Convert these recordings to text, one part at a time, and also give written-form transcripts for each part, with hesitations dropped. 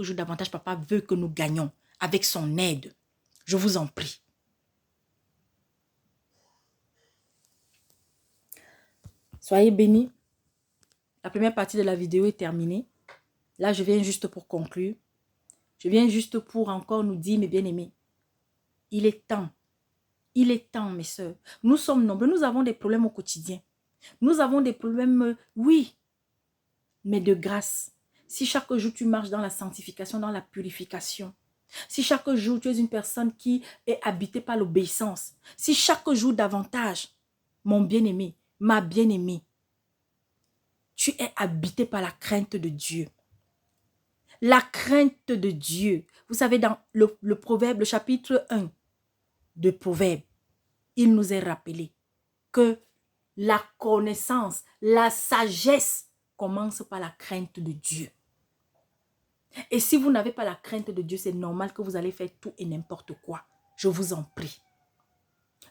jour davantage, papa veut que nous gagnions avec son aide. Je vous en prie. Soyez bénis. La première partie de la vidéo est terminée. Là, je viens juste pour conclure. Je viens juste pour encore nous dire, mes bien-aimés, il est temps, mes soeurs. Nous sommes nombreux, nous avons des problèmes au quotidien. Nous avons des problèmes, oui, mais de grâce. Si chaque jour tu marches dans la sanctification, dans la purification, si chaque jour tu es une personne qui est habitée par l'obéissance, si chaque jour davantage, mon bien-aimé, ma bien-aimée, tu es habité par la crainte de Dieu. La crainte de Dieu. Vous savez, dans le Proverbe, le chapitre 1 de Proverbe, il nous est rappelé que la connaissance, la sagesse commence par la crainte de Dieu. Et si vous n'avez pas la crainte de Dieu, c'est normal que vous allez faire tout et n'importe quoi. Je vous en prie.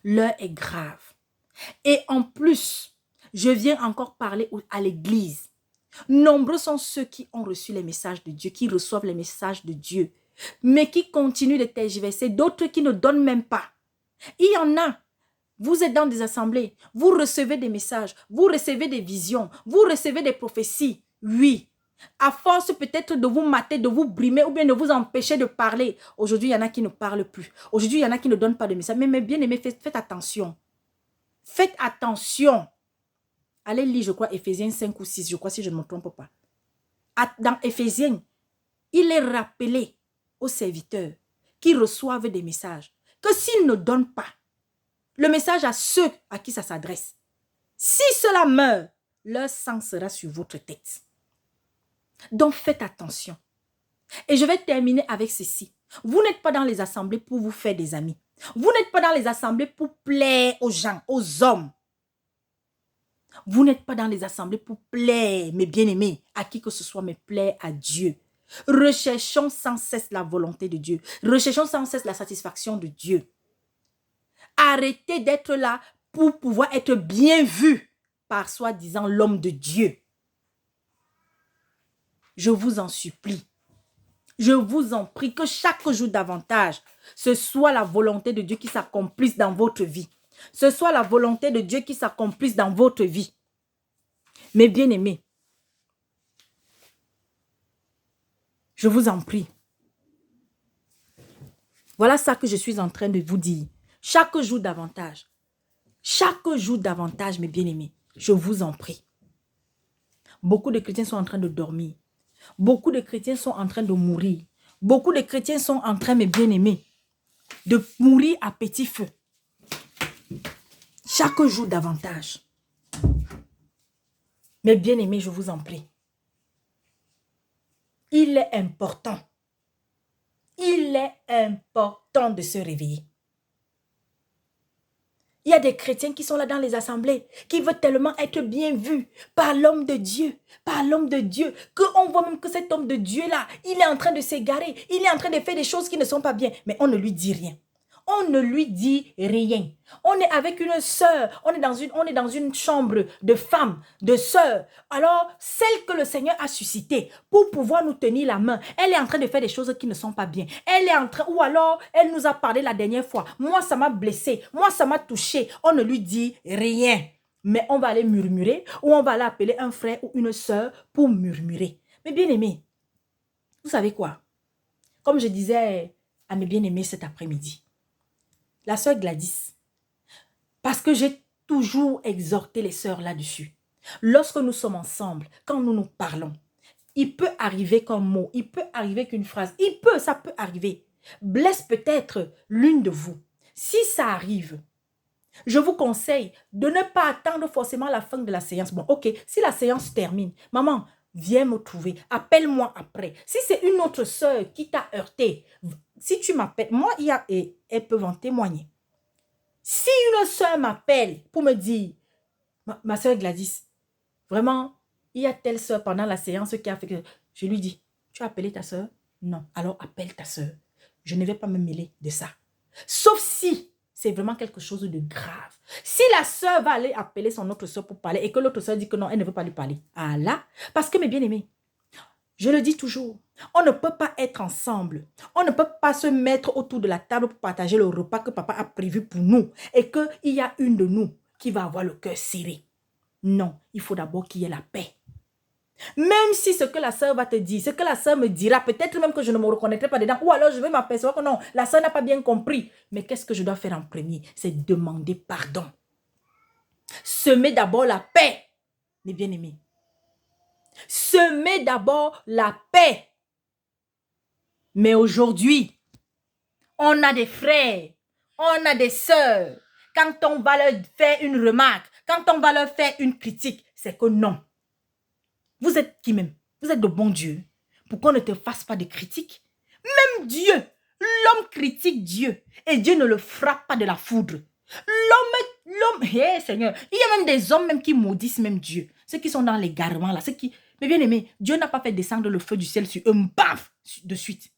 L'heure est grave. Et en plus, je viens encore parler à l'église. Nombreux sont ceux qui ont reçu les messages de Dieu, qui reçoivent les messages de Dieu, mais qui continuent de tergiverser, d'autres qui ne donnent même pas. Il y en a. Vous êtes dans des assemblées, vous recevez des messages, vous recevez des visions, vous recevez des prophéties. Oui, à force peut-être de vous mater, de vous brimer ou bien de vous empêcher de parler. Aujourd'hui, il y en a qui ne parlent plus. Aujourd'hui, il y en a qui ne donnent pas de messages. Mais bien aimés, faites attention. Faites attention. Allez lire, je crois, Éphésiens 5 ou 6, je crois, si je ne me trompe pas. Dans Éphésiens, il est rappelé aux serviteurs qui reçoivent des messages que s'ils ne donnent pas le message à ceux à qui ça s'adresse, si cela meurt, leur sang sera sur votre tête. Donc faites attention. Et je vais terminer avec ceci. Vous n'êtes pas dans les assemblées pour vous faire des amis. Vous n'êtes pas dans les assemblées pour plaire aux gens, aux hommes. Vous n'êtes pas dans les assemblées pour plaire, mes bien-aimés, à qui que ce soit, mais plaire à Dieu. Recherchons sans cesse la volonté de Dieu. Recherchons sans cesse la satisfaction de Dieu. Arrêtez d'être là pour pouvoir être bien vu par soi-disant l'homme de Dieu. Je vous en supplie. Je vous en prie que chaque jour davantage, ce soit la volonté de Dieu qui s'accomplisse dans votre vie. Ce soit la volonté de Dieu qui s'accomplisse dans votre vie. Mes bien-aimés, je vous en prie. Voilà ça que je suis en train de vous dire. Chaque jour davantage, mes bien-aimés, je vous en prie. Beaucoup de chrétiens sont en train de dormir. Beaucoup de chrétiens sont en train de mourir. Beaucoup de chrétiens sont en train, mes bien-aimés, de mourir à petit feu. Chaque jour davantage. Mes bien-aimés, je vous en prie. Il est important. Il est important de se réveiller. Il y a des chrétiens qui sont là dans les assemblées, qui veulent tellement être bien vus par l'homme de Dieu, qu'on voit même que cet homme de Dieu-là, il est en train de s'égarer, il est en train de faire des choses qui ne sont pas bien, mais on ne lui dit rien. On ne lui dit rien. On est avec une sœur, on est dans une chambre de femmes, de sœurs. Alors, celle que le Seigneur a suscitée pour pouvoir nous tenir la main, elle est en train de faire des choses qui ne sont pas bien. Elle est en train, ou alors, elle nous a parlé la dernière fois. Moi, ça m'a blessé. Moi, ça m'a touché. On ne lui dit rien. Mais on va aller murmurer ou on va aller appeler un frère ou une sœur pour murmurer. Mais bien aimé, vous savez quoi? Comme je disais à mes bien-aimés cet après-midi, la sœur Gladys, parce que j'ai toujours exhorté les sœurs là-dessus. Lorsque nous sommes ensemble, quand nous nous parlons, il peut arriver qu'un mot, il peut arriver qu'une phrase, ça peut arriver, blesse peut-être l'une de vous. Si ça arrive, je vous conseille de ne pas attendre forcément la fin de la séance. Bon, ok, si la séance termine, maman, viens me trouver, appelle-moi après. Si c'est une autre sœur qui t'a heurté, si tu m'appelles, moi, elles peuvent en témoigner. Si une sœur m'appelle pour me dire, ma sœur Gladys, vraiment, il y a telle sœur pendant la séance qui a fait que... Je lui dis, tu as appelé ta sœur? Non, alors appelle ta sœur. Je ne vais pas me mêler de ça. Sauf si c'est vraiment quelque chose de grave. Si la sœur va aller appeler son autre sœur pour parler et que l'autre sœur dit que non, elle ne veut pas lui parler. Ah là, parce que mes bien-aimés, Je le dis toujours, on ne peut pas être ensemble. On ne peut pas se mettre autour de la table pour partager le repas que papa a prévu pour nous et qu'il y a une de nous qui va avoir le cœur serré. Non, il faut d'abord qu'il y ait la paix. Même si ce que la sœur va te dire, ce que la sœur me dira, peut-être même que je ne me reconnaîtrai pas dedans, ou alors je vais m'apercevoir que non, la sœur n'a pas bien compris. Mais qu'est-ce que je dois faire en premier? C'est demander pardon. Semer d'abord la paix, mes bien-aimés. Semer d'abord la paix. Mais aujourd'hui, on a des frères, on a des sœurs. Quand on va leur faire une remarque, quand on va leur faire une critique, c'est que non. Vous êtes qui même? Vous êtes de bon Dieu. Pourquoi on ne te fasse pas de critiques? Même Dieu, l'homme critique Dieu et Dieu ne le frappe pas de la foudre. Hé Seigneur, il y a même des hommes même qui maudissent même Dieu. Ceux qui sont dans l'égarement là, ceux qui... Mais bien aimé, Dieu n'a pas fait descendre le feu du ciel sur eux, paf, de suite.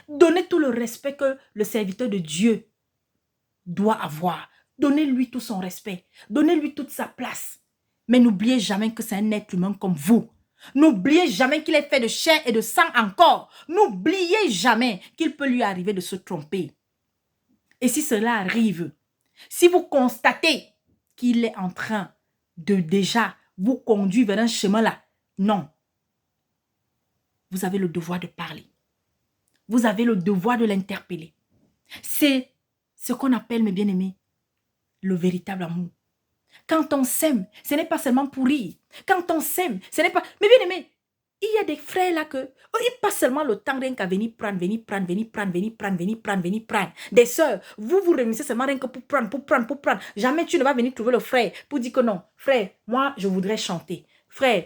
Donnez tout le respect que le serviteur de Dieu doit avoir. Donnez-lui tout son respect. Donnez-lui toute sa place. Mais n'oubliez jamais que c'est un être humain comme vous. N'oubliez jamais qu'il est fait de chair et de sang encore. N'oubliez jamais qu'il peut lui arriver de se tromper. Et si cela arrive, si vous constatez qu'il est en train de déjà vous conduire vers un chemin là, non. Vous avez le devoir de parler. Vous avez le devoir de l'interpeller. C'est ce qu'on appelle, mes bien-aimés, le véritable amour. Quand on s'aime, ce n'est pas seulement pour rire. Quand on s'aime, ce n'est pas... Mais bien-aimés, il y a des frères là que... ils passent seulement le temps rien qu'à venir prendre. Des sœurs, vous réunissez seulement rien que pour prendre. Jamais tu ne vas venir trouver le frère pour dire que non. Frère, moi, je voudrais chanter. Frère,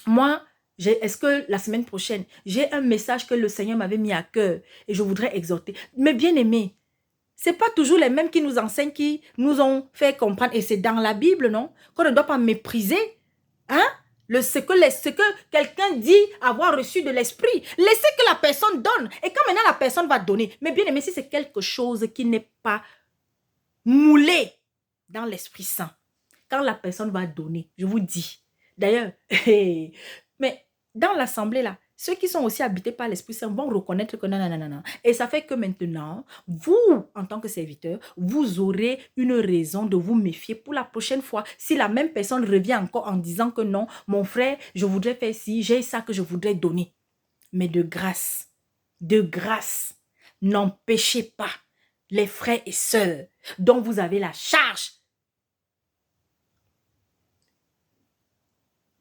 moi... Est-ce que la semaine prochaine, j'ai un message que le Seigneur m'avait mis à cœur et je voudrais exhorter. Mais bien aimé, ce n'est pas toujours les mêmes qui nous enseignent, qui nous ont fait comprendre. Et c'est dans la Bible, non? Qu'on ne doit pas mépriser hein? Ce que quelqu'un dit avoir reçu de l'esprit. Laissez que la personne donne. Et quand maintenant la personne va donner. Mais bien aimé, si c'est quelque chose qui n'est pas moulé dans l'Esprit Saint, quand la personne va donner, je vous dis. D'ailleurs, mais dans l'assemblée là, ceux qui sont aussi habités par l'Esprit Saint vont reconnaître que non. Et ça fait que maintenant, vous, en tant que serviteur, vous aurez une raison de vous méfier pour la prochaine fois. Si la même personne revient encore en disant que non, mon frère, je voudrais faire ci, j'ai ça que je voudrais donner. Mais de grâce, n'empêchez pas les frères et sœurs dont vous avez la charge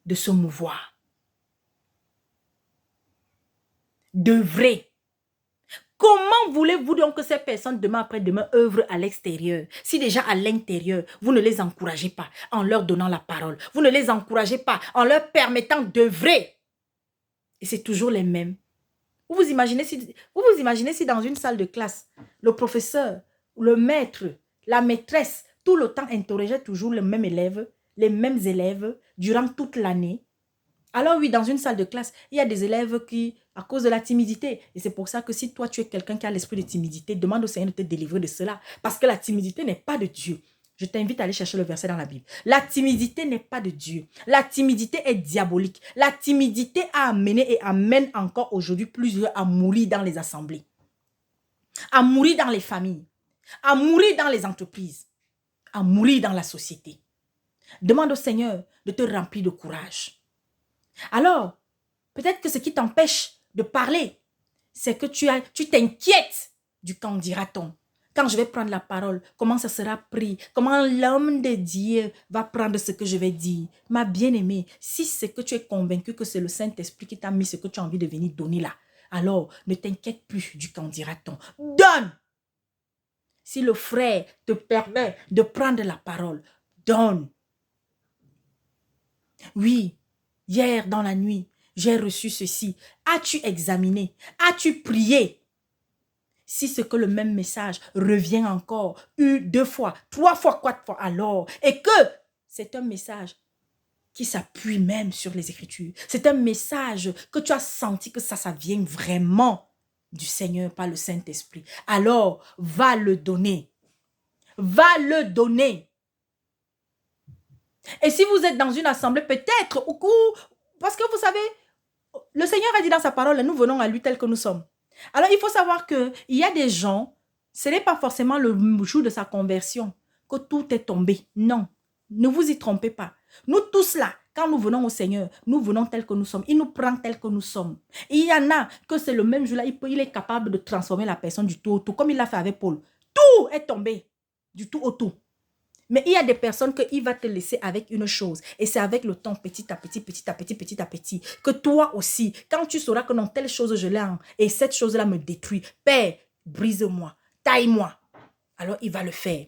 de se mouvoir. D'œuvrer. Comment voulez-vous donc que ces personnes demain après-demain œuvrent à l'extérieur? Si déjà à l'intérieur, vous ne les encouragez pas en leur donnant la parole. Vous ne les encouragez pas en leur permettant d'œuvrer. Et c'est toujours les mêmes. Vous vous imaginez si dans une salle de classe, le professeur, le maître, la maîtresse, tout le temps interrogeait toujours les mêmes élèves durant toute l'année. Alors oui, dans une salle de classe, il y a des élèves qui, à cause de la timidité, et c'est pour ça que si toi tu es quelqu'un qui a l'esprit de timidité, demande au Seigneur de te délivrer de cela, parce que la timidité n'est pas de Dieu. Je t'invite à aller chercher le verset dans la Bible. La timidité n'est pas de Dieu. La timidité est diabolique. La timidité a amené et amène encore aujourd'hui plusieurs à mourir dans les assemblées, à mourir dans les familles, à mourir dans les entreprises, à mourir dans la société. Demande au Seigneur de te remplir de courage. Alors, peut-être que ce qui t'empêche de parler, c'est que tu t'inquiètes du qu'en dira-t-on. Quand je vais prendre la parole, comment ça sera pris? Comment l'homme de Dieu va prendre ce que je vais dire? Ma bien-aimée, si c'est que tu es convaincu que c'est le Saint-Esprit qui t'a mis ce que tu as envie de venir donner là, alors ne t'inquiète plus du qu'en dira-t-on. Donne! Si le frère te permet de prendre la parole, donne. Oui. Hier, dans la nuit, j'ai reçu ceci. As-tu examiné? As-tu prié? Si c'est que le même message revient encore 2 fois, 3 fois, 4 fois, alors, et que c'est un message qui s'appuie même sur les Écritures. C'est un message que tu as senti que ça vient vraiment du Seigneur par le Saint-Esprit. Alors, va le donner. Va le donner. Et si vous êtes dans une assemblée, peut-être, parce que vous savez, le Seigneur a dit dans sa parole, nous venons à lui tel que nous sommes. Alors, il faut savoir qu'il y a des gens, ce n'est pas forcément le jour de sa conversion que tout est tombé. Non, ne vous y trompez pas. Nous tous là, quand nous venons au Seigneur, nous venons tel que nous sommes. Il nous prend tel que nous sommes. Et il y en a que c'est le même jour-là, il est capable de transformer la personne du tout au tout, comme il l'a fait avec Paul. Tout est tombé, du tout au tout. Mais il y a des personnes qu'il va te laisser avec une chose. Et c'est avec le temps, petit à petit, petit à petit, petit à petit, que toi aussi, quand tu sauras que non, telle chose je l'ai et cette chose-là me détruit, Père, brise-moi, taille-moi. Alors il va le faire.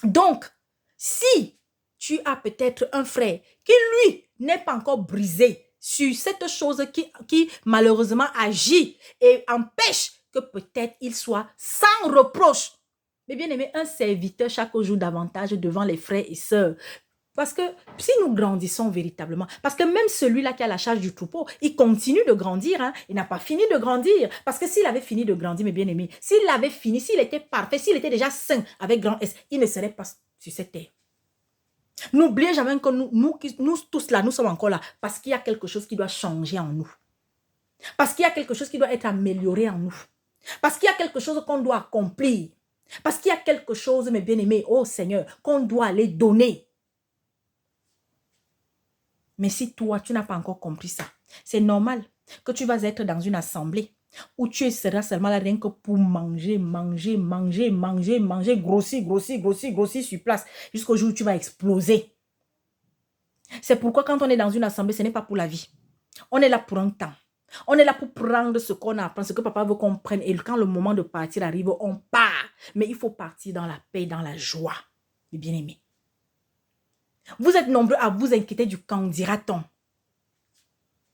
Donc, si tu as peut-être un frère qui, lui, n'est pas encore brisé sur cette chose qui malheureusement agit et empêche que peut-être il soit sans reproche. Mais bien aimé, un serviteur chaque jour davantage devant les frères et sœurs. Parce que si nous grandissons véritablement, parce que même celui-là qui a la charge du troupeau, il continue de grandir, hein, il n'a pas fini de grandir. Parce que s'il avait fini de grandir, mes bien-aimés, s'il avait fini, s'il était parfait, s'il était déjà saint avec grand S, il ne serait pas sur cette terre. N'oubliez jamais que nous tous là, nous sommes encore là parce qu'il y a quelque chose qui doit changer en nous. Parce qu'il y a quelque chose qui doit être amélioré en nous. Parce qu'il y a quelque chose qu'on doit accomplir. Parce qu'il y a quelque chose, mes bien-aimés, oh Seigneur, qu'on doit aller donner. Mais si toi, tu n'as pas encore compris ça, c'est normal que tu vas être dans une assemblée où tu seras seulement là rien que pour manger, manger, manger, manger, manger, grossir, grossir, grossir, grossir sur place jusqu'au jour où tu vas exploser. C'est pourquoi quand on est dans une assemblée, ce n'est pas pour la vie. On est là pour un temps. On est là pour prendre ce qu'on apprend, ce que papa veut qu'on prenne. Et quand le moment de partir arrive, on part. Mais il faut partir dans la paix, dans la joie, les bien-aimés. Vous êtes nombreux à vous inquiéter du quand dira-t-on.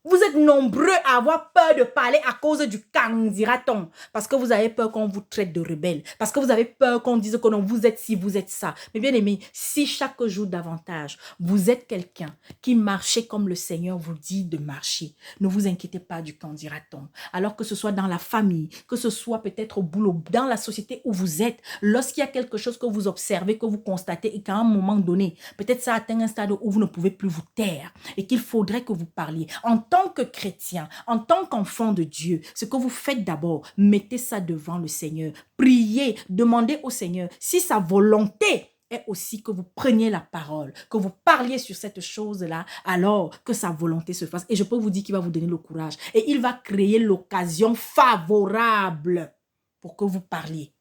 Vous êtes nombreux à avoir peur de parler à cause du quand dira-t-on. Parce que vous avez peur qu'on vous traite de rebelle. Parce que vous avez peur qu'on dise que non, vous êtes ci, vous êtes ça. Mais bien aimé, si chaque jour davantage, vous êtes quelqu'un qui marchez comme le Seigneur vous dit de marcher, ne vous inquiétez pas du quand dira-t-on. Alors que ce soit dans la famille, que ce soit peut-être au boulot, dans la société où vous êtes, lorsqu'il y a quelque chose que vous observez, que vous constatez et qu'à un moment donné, peut-être ça atteint un stade où vous ne pouvez plus vous taire et qu'il faudrait que vous parliez. En tant que chrétien, en tant qu'enfant de Dieu, ce que vous faites d'abord, mettez ça devant le Seigneur. Priez, demandez au Seigneur si sa volonté est aussi que vous preniez la parole, que vous parliez sur cette chose-là, alors que sa volonté se fasse. Et je peux vous dire qu'il va vous donner le courage. Et il va créer l'occasion favorable pour que vous parliez.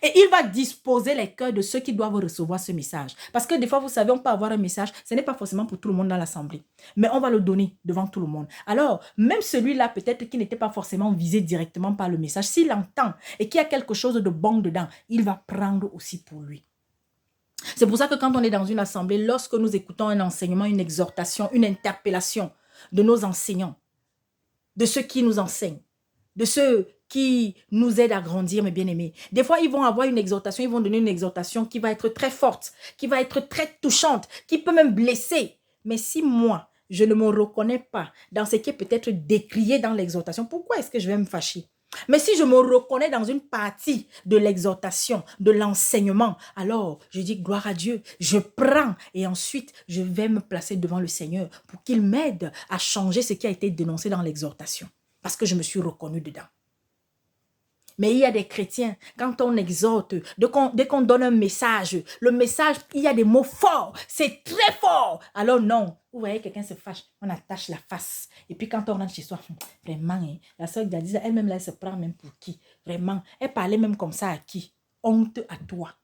Et il va disposer les cœurs de ceux qui doivent recevoir ce message. Parce que des fois, vous savez, on peut avoir un message, ce n'est pas forcément pour tout le monde dans l'assemblée. Mais on va le donner devant tout le monde. Alors, même celui-là, peut-être qui n'était pas forcément visé directement par le message, s'il entend et qu'il y a quelque chose de bon dedans, il va prendre aussi pour lui. C'est pour ça que quand on est dans une assemblée, lorsque nous écoutons un enseignement, une exhortation, une interpellation de nos enseignants, de ceux qui nous enseignent, de ceux qui nous aident à grandir, mes bien-aimés. Des fois, ils vont avoir une exhortation, ils vont donner une exhortation qui va être très forte, qui va être très touchante, qui peut même blesser. Mais si moi, je ne me reconnais pas dans ce qui est peut-être décrié dans l'exhortation, pourquoi est-ce que je vais me fâcher? Mais si je me reconnais dans une partie de l'exhortation, de l'enseignement, alors je dis gloire à Dieu, je prends et ensuite je vais me placer devant le Seigneur pour qu'il m'aide à changer ce qui a été dénoncé dans l'exhortation. Parce que je me suis reconnu dedans. Mais il y a des chrétiens, quand on exhorte, dès qu'on donne un message, le message, il y a des mots forts, c'est très fort. Alors non, vous voyez, quelqu'un se fâche, on attache la face. Et puis quand on rentre chez soi, vraiment, hein, la soeur Gadiza, elle-même, là, elle se prend même pour qui? Vraiment, elle parlait même comme ça à qui? Honte à toi.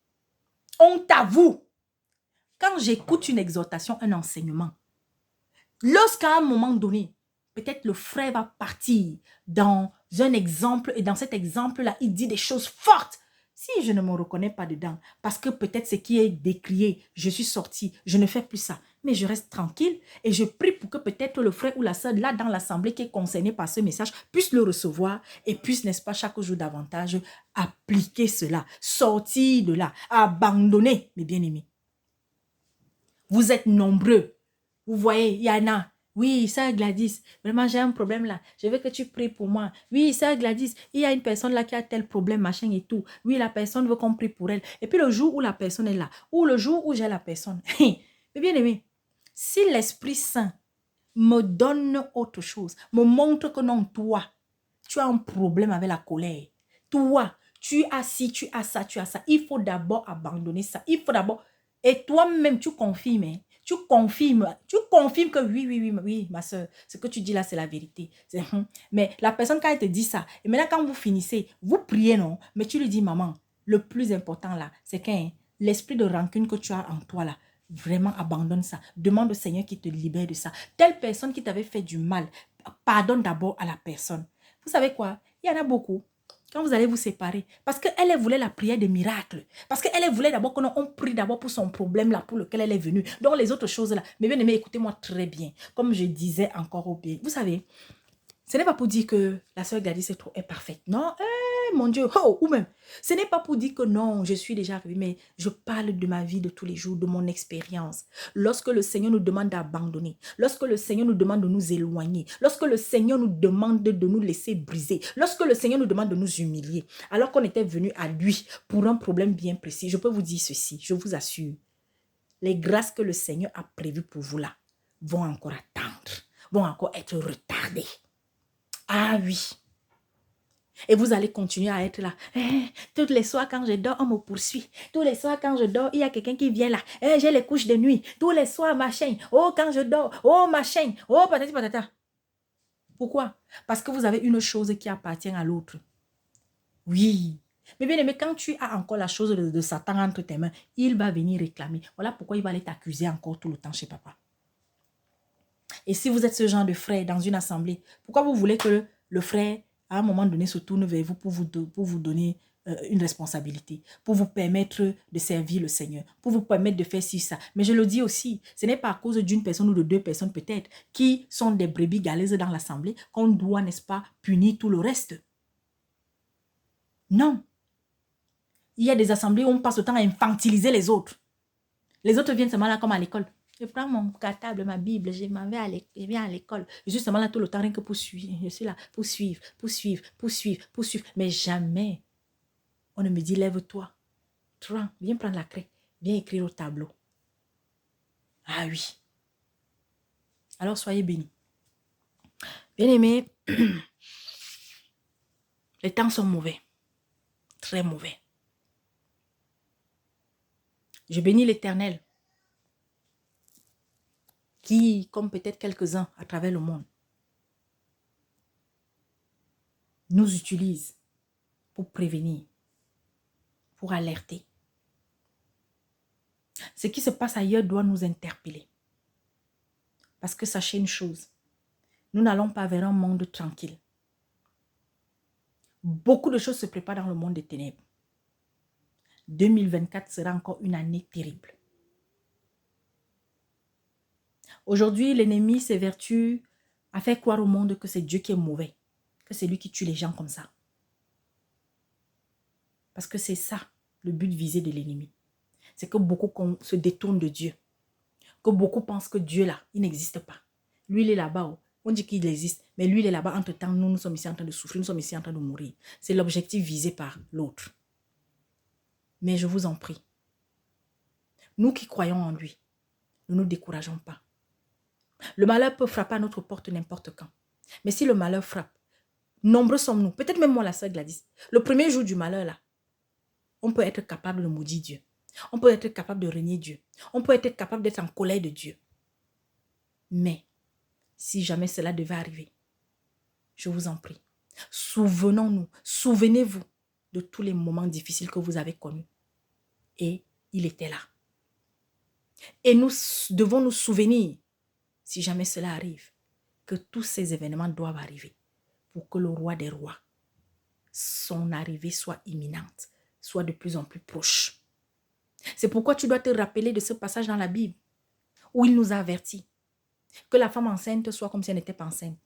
Honte à vous. Quand j'écoute une exhortation, un enseignement, lorsqu'à un moment donné, peut-être le frère va partir dans un exemple et dans cet exemple-là, il dit des choses fortes. Si je ne me reconnais pas dedans, parce que peut-être ce qui est décrié, je suis sorti, je ne fais plus ça, mais je reste tranquille et je prie pour que peut-être le frère ou la sœur là dans l'assemblée qui est concerné par ce message puisse le recevoir et puisse, n'est-ce pas, chaque jour davantage appliquer cela, sortir de là, abandonner, mes bien-aimés. Vous êtes nombreux. Vous voyez, il y en a. Oui, ça Gladys, vraiment j'ai un problème là. Je veux que tu pries pour moi. Oui, ça Gladys, il y a une personne là qui a tel problème, machin et tout. Oui, la personne veut qu'on prie pour elle. Et puis le jour où la personne est là, ou le jour où j'ai la personne. Mais bien aimé, si l'Esprit Saint me donne autre chose, me montre que non, toi, tu as un problème avec la colère. Toi, tu as ci, tu as ça, tu as ça. Il faut d'abord abandonner ça. Il faut d'abord... Et toi-même, tu confirmes. Hein? Tu confirmes que oui, oui, oui, oui, ma soeur, ce que tu dis là, c'est la vérité. Mais la personne, quand elle te dit ça, et maintenant, quand vous finissez, vous priez, non? Mais tu lui dis, maman, le plus important là, c'est que l'esprit de rancune que tu as en toi là, vraiment abandonne ça. Demande au Seigneur qui te libère de ça. Telle personne qui t'avait fait du mal, pardonne d'abord à la personne. Vous savez quoi? Il y en a beaucoup. Quand vous allez vous séparer, parce qu'elle voulait la prière des miracles. Parce qu'elle voulait d'abord qu'on prie d'abord pour son problème là, pour lequel elle est venue. Donc les autres choses là. Mais bien aimé, écoutez-moi très bien. Comme je disais encore au bien. Vous savez, ce n'est pas pour dire que la sœur Gladys est parfaite. Non, mon Dieu, oh, ou même. Ce n'est pas pour dire que non, je suis déjà arrivée, mais je parle de ma vie de tous les jours, de mon expérience. Lorsque le Seigneur nous demande d'abandonner, lorsque le Seigneur nous demande de nous éloigner, lorsque le Seigneur nous demande de nous laisser briser, lorsque le Seigneur nous demande de nous humilier, alors qu'on était venu à lui pour un problème bien précis, je peux vous dire ceci, je vous assure, les grâces que le Seigneur a prévues pour vous là vont encore attendre, vont encore être retardées. Ah oui. Et vous allez continuer à être là. Tous les soirs quand je dors, on me poursuit. Tous les soirs quand je dors, il y a quelqu'un qui vient là. J'ai les couches de nuit. Tous les soirs, machin. Oh, quand je dors. Oh, machin. Oh, patati patata. Pourquoi? Parce que vous avez une chose qui appartient à l'autre. Oui. Mais bien aimé, quand tu as encore la chose de Satan entre tes mains, il va venir réclamer. Voilà pourquoi il va aller t'accuser encore tout le temps chez papa. Et si vous êtes ce genre de frère dans une assemblée, pourquoi vous voulez que le frère, à un moment donné, se tourne vers vous pour vous donner une responsabilité, pour vous permettre de servir le Seigneur, pour vous permettre de faire ci, ça. Mais je le dis aussi, ce n'est pas à cause d'une personne ou de deux personnes peut-être qui sont des brebis galeuses dans l'assemblée qu'on doit, n'est-ce pas, punir tout le reste. Non. Il y a des assemblées où on passe le temps à infantiliser les autres. Les autres viennent seulement là comme à l'école. Je prends mon cartable, ma Bible, je m'en vais je viens à l'école. Je suis seulement là tout le temps, rien que pour suivre. Je suis là pour suivre, pour suivre, pour suivre, pour suivre. Mais jamais, on ne me dit, lève-toi. Viens prendre la craie, viens écrire au tableau. Ah oui. Alors soyez bénis. Bien aimés, les temps sont mauvais. Très mauvais. Je bénis l'Éternel qui, comme peut-être quelques-uns à travers le monde, nous utilise pour prévenir, pour alerter. Ce qui se passe ailleurs doit nous interpeller. Parce que sachez une chose, nous n'allons pas vers un monde tranquille. Beaucoup de choses se préparent dans le monde des ténèbres. 2024 sera encore une année terrible. Aujourd'hui, l'ennemi s'évertue à faire croire au monde que c'est Dieu qui est mauvais, que c'est lui qui tue les gens comme ça. Parce que c'est ça, le but visé de l'ennemi. C'est que beaucoup se détournent de Dieu. Que beaucoup pensent que Dieu là, il n'existe pas. Lui, il est là-bas. On dit qu'il existe, mais lui, il est là-bas. Entre-temps, nous sommes ici en train de souffrir, nous sommes ici en train de mourir. C'est l'objectif visé par l'autre. Mais je vous en prie, nous qui croyons en lui, ne nous décourageons pas. Le malheur peut frapper à notre porte n'importe quand. Mais si le malheur frappe, nombreux sommes-nous, peut-être même moi, la sœur Gladys, le premier jour du malheur là, on peut être capable de maudire Dieu. On peut être capable de renier Dieu. On peut être capable d'être en colère de Dieu. Mais, si jamais cela devait arriver, je vous en prie, souvenons-nous, souvenez-vous de tous les moments difficiles que vous avez connus. Et il était là. Et nous devons nous souvenir, si jamais cela arrive, que tous ces événements doivent arriver pour que le roi des rois, son arrivée soit imminente, soit de plus en plus proche. C'est pourquoi tu dois te rappeler de ce passage dans la Bible où il nous a avertis que la femme enceinte soit comme si elle n'était pas enceinte,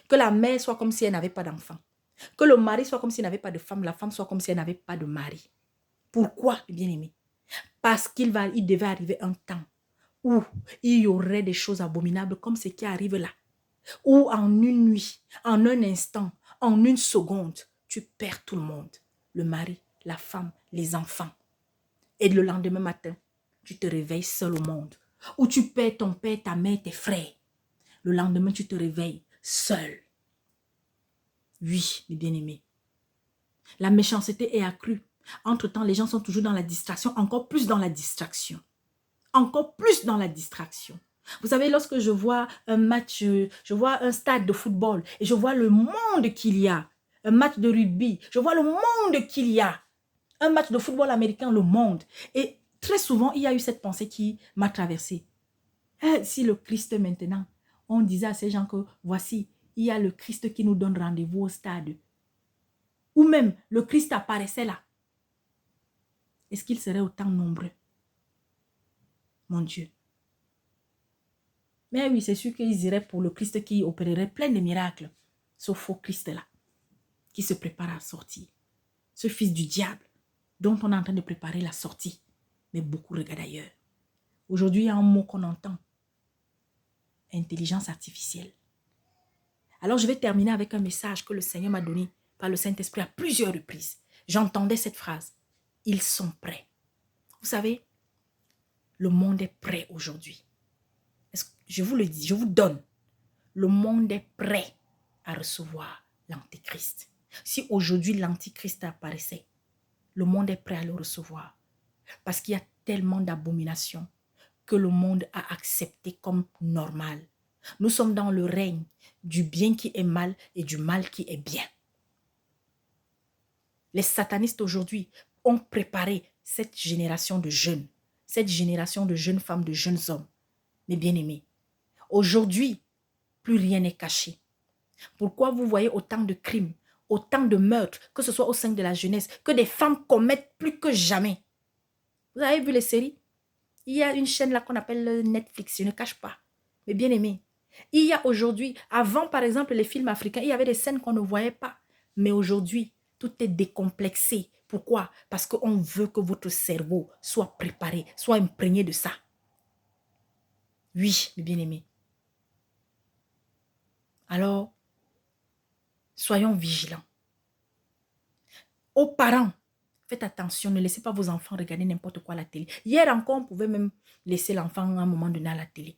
que la mère soit comme si elle n'avait pas d'enfant, que le mari soit comme s'il n'avait pas de femme, la femme soit comme si elle n'avait pas de mari. Pourquoi, bien-aimé? Parce qu'il devait arriver un temps où il y aurait des choses abominables comme ce qui arrive là. Où en une nuit, en un instant, en une seconde, tu perds tout le monde. Le mari, la femme, les enfants. Et le lendemain matin, tu te réveilles seul au monde. Ou tu perds ton père, ta mère, tes frères. Le lendemain, tu te réveilles seul. Oui, mes bien-aimés. La méchanceté est accrue. Entre-temps, les gens sont toujours dans la distraction, encore plus dans la distraction. Encore plus dans la distraction. Vous savez, lorsque je vois un match, je vois un stade de football et je vois le monde qu'il y a, un match de rugby, je vois le monde qu'il y a, un match de football américain, le monde. Et très souvent, il y a eu cette pensée qui m'a traversée. Si le Christ maintenant, on disait à ces gens que voici, il y a le Christ qui nous donne rendez-vous au stade. Ou même, le Christ apparaissait là. Est-ce qu'il serait autant nombreux? Mon Dieu. Mais oui, c'est sûr qu'ils iraient pour le Christ qui opérerait plein de miracles. Ce faux Christ-là, qui se prépare à sortir. Ce fils du diable, dont on est en train de préparer la sortie. Mais beaucoup regardent ailleurs. Aujourd'hui, il y a un mot qu'on entend. Intelligence artificielle. Alors, je vais terminer avec un message que le Seigneur m'a donné par le Saint-Esprit à plusieurs reprises. J'entendais cette phrase. Ils sont prêts. Vous savez, le monde est prêt aujourd'hui. Je vous le dis, je vous donne. Le monde est prêt à recevoir l'Antéchrist. Si aujourd'hui l'Antéchrist apparaissait, le monde est prêt à le recevoir. Parce qu'il y a tellement d'abominations que le monde a accepté comme normal. Nous sommes dans le règne du bien qui est mal et du mal qui est bien. Les satanistes aujourd'hui ont préparé cette génération de jeunes, cette génération de jeunes femmes, de jeunes hommes. Mes bien-aimés, aujourd'hui, plus rien n'est caché. Pourquoi vous voyez autant de crimes, autant de meurtres, que ce soit au sein de la jeunesse, que des femmes commettent plus que jamais? Vous avez vu les séries? Il y a une chaîne là qu'on appelle Netflix, je ne cache pas. Mais bien aimé, il y a aujourd'hui, avant par exemple les films africains, il y avait des scènes qu'on ne voyait pas. Mais aujourd'hui, tout est décomplexé. Pourquoi? Parce qu'on veut que votre cerveau soit préparé, soit imprégné de ça. Oui, mes bien-aimés. Alors, soyons vigilants. Aux parents, faites attention, ne laissez pas vos enfants regarder n'importe quoi à la télé. Hier encore, on pouvait même laisser l'enfant à un moment donné à la télé.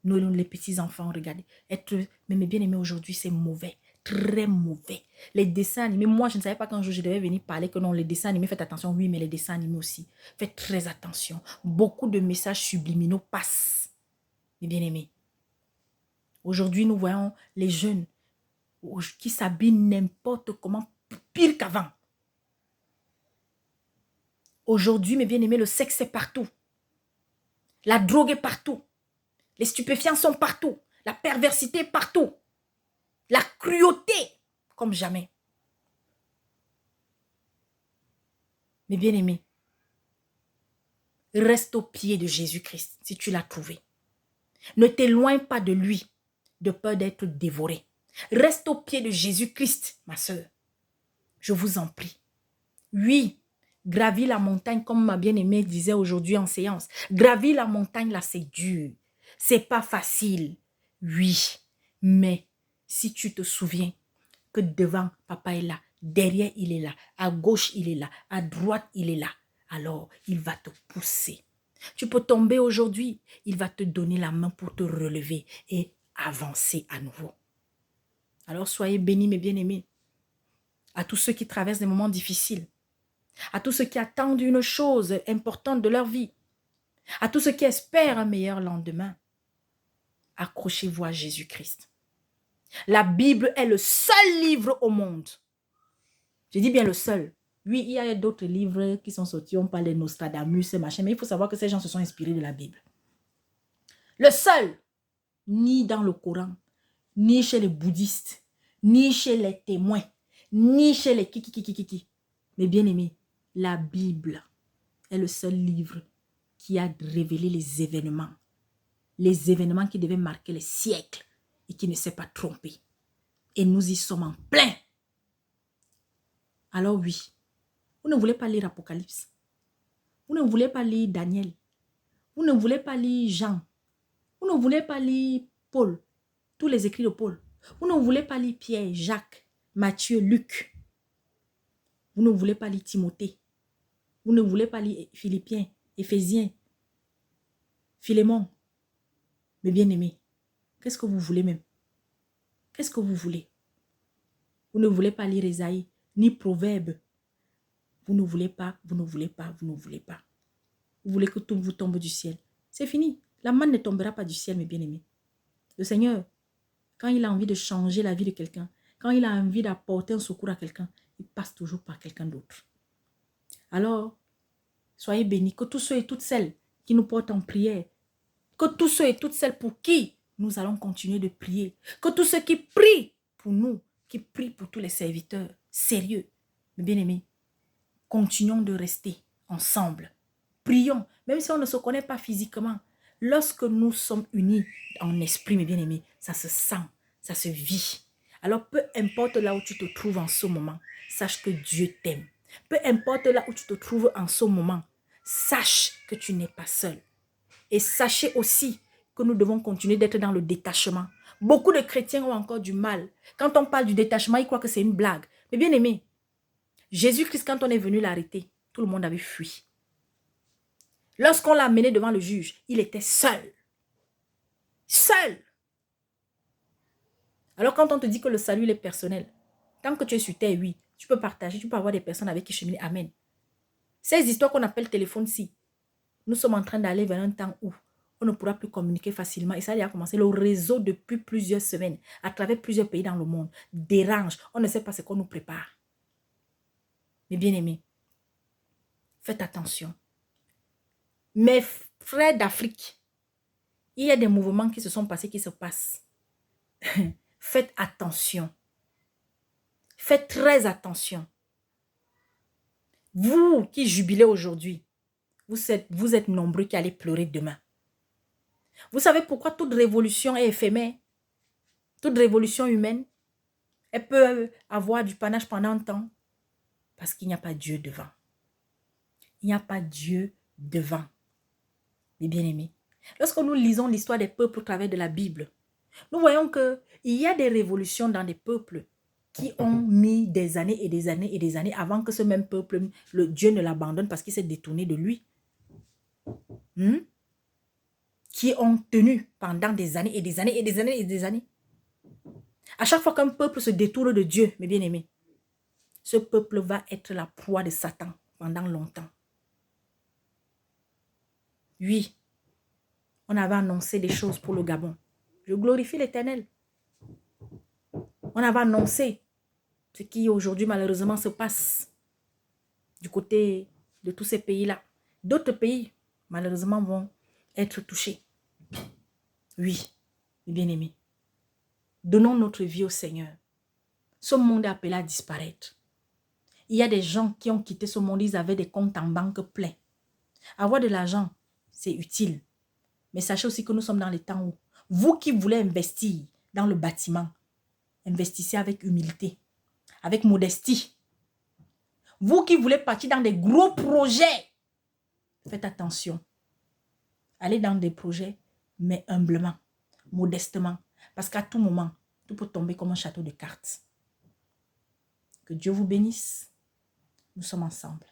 Nous, les petits-enfants, regardez. Mais mes bien-aimés, aujourd'hui, c'est mauvais. Très mauvais. Les dessins animés, moi, je ne savais pas qu'un jour, je devais venir parler que non, les dessins animés, faites attention. Oui, mais les dessins animés aussi. Faites très attention. Beaucoup de messages subliminaux passent. Mes bien-aimés. Aujourd'hui, nous voyons les jeunes qui s'habillent n'importe comment, pire qu'avant. Aujourd'hui, mes bien-aimés, le sexe est partout. La drogue est partout. Les stupéfiants sont partout. La perversité est partout. La cruauté, comme jamais. Mes bien-aimés, reste au pied de Jésus-Christ si tu l'as trouvé. Ne t'éloigne pas de lui de peur d'être dévoré. Reste au pied de Jésus-Christ, ma soeur. Je vous en prie. Oui, gravir la montagne, comme ma bien-aimée disait aujourd'hui en séance. Gravir la montagne, là, c'est dur. C'est pas facile. Oui, mais si tu te souviens que devant, papa est là, derrière, il est là, à gauche, il est là, à droite, il est là, alors il va te pousser. Tu peux tomber aujourd'hui, il va te donner la main pour te relever et avancer à nouveau. Alors soyez bénis, mes bien-aimés, à tous ceux qui traversent des moments difficiles, à tous ceux qui attendent une chose importante de leur vie, à tous ceux qui espèrent un meilleur lendemain. Accrochez-vous à Jésus-Christ. La Bible est le seul livre au monde. Je dis bien le seul. Oui, il y a d'autres livres qui sont sortis, on parle de Nostradamus, machin, mais il faut savoir que ces gens se sont inspirés de la Bible. Le seul, ni dans le Coran, ni chez les bouddhistes, ni chez les témoins, ni chez les kiki. Mais bien aimé, la Bible est le seul livre qui a révélé les événements qui devaient marquer les siècles et qui ne s'est pas trompé. Et nous y sommes en plein. Alors oui, vous ne voulez pas lire Apocalypse. Vous ne voulez pas lire Daniel. Vous ne voulez pas lire Jean. Vous ne voulez pas lire Paul. Tous les écrits de Paul. Vous ne voulez pas lire Pierre, Jacques, Matthieu, Luc. Vous ne voulez pas lire Timothée. Vous ne voulez pas lire Philippiens, Éphésiens, Philémon. Mais bien aimé, qu'est-ce que vous voulez même? Qu'est-ce que vous voulez? Vous ne voulez pas lire Ésaïe, ni Proverbes. Vous ne voulez pas, vous ne voulez pas, vous ne voulez pas. Vous voulez que tout vous tombe du ciel. C'est fini. La manne ne tombera pas du ciel, mes bien-aimés. Le Seigneur, quand il a envie de changer la vie de quelqu'un, quand il a envie d'apporter un secours à quelqu'un, il passe toujours par quelqu'un d'autre. Alors, soyez bénis, que tous ceux et toutes celles qui nous portent en prière, que tous ceux et toutes celles pour qui nous allons continuer de prier, que tous ceux qui prient pour nous, qui prient pour tous les serviteurs sérieux, mes bien-aimés, continuons de rester ensemble. Prions, même si on ne se connaît pas physiquement. Lorsque nous sommes unis en esprit, mes bien-aimés, ça se sent, ça se vit. Alors, peu importe là où tu te trouves en ce moment, sache que Dieu t'aime. Peu importe là où tu te trouves en ce moment, sache que tu n'es pas seul. Et sachez aussi que nous devons continuer d'être dans le détachement. Beaucoup de chrétiens ont encore du mal. Quand on parle du détachement, ils croient que c'est une blague. Mais bien aimé, Jésus-Christ, quand on est venu l'arrêter, tout le monde avait fui. Lorsqu'on l'a amené devant le juge, il était seul. Seul. Alors quand on te dit que le salut il est personnel, tant que tu es sur terre, oui, tu peux partager, tu peux avoir des personnes avec qui cheminer. Amen. Ces histoires qu'on appelle téléphone-ci, nous sommes en train d'aller vers un temps où on ne pourra plus communiquer facilement. Et ça a commencé. Le réseau depuis plusieurs semaines, à travers plusieurs pays dans le monde, dérange. On ne sait pas ce qu'on nous prépare. Mais bien aimés, faites attention. Mes frères d'Afrique, il y a des mouvements qui se sont passés, qui se passent. Faites attention. Faites très attention. Vous qui jubilez aujourd'hui, vous êtes nombreux qui allez pleurer demain. Vous savez pourquoi toute révolution est éphémère? Toute révolution humaine, elle peut avoir du panache pendant un temps parce qu'il n'y a pas Dieu devant. Il n'y a pas Dieu devant. Les bien-aimés, lorsque nous lisons l'histoire des peuples au travers de la Bible, nous voyons qu'il y a des révolutions dans des peuples qui ont mis des années et des années et des années avant que ce même peuple, le Dieu ne l'abandonne parce qu'il s'est détourné de lui. Qui ont tenu pendant des années et des années et des années et des années. À chaque fois qu'un peuple se détourne de Dieu, mes bien-aimés, ce peuple va être la proie de Satan pendant longtemps. Oui, on avait annoncé des choses pour le Gabon. Je glorifie l'Éternel. On avait annoncé ce qui aujourd'hui malheureusement se passe du côté de tous ces pays-là. D'autres pays, malheureusement, vont être touchés. Oui, mes bien-aimés, donnons notre vie au Seigneur. Ce monde est appelé à disparaître. Il y a des gens qui ont quitté ce monde, ils avaient des comptes en banque pleins. Avoir de l'argent, c'est utile. Mais sachez aussi que nous sommes dans les temps où vous qui voulez investir dans le bâtiment, investissez avec humilité, avec modestie. Vous qui voulez partir dans des gros projets, faites attention. Allez dans des projets, mais humblement, modestement. Parce qu'à tout moment, tout peut tomber comme un château de cartes. Que Dieu vous bénisse. Nous sommes ensemble.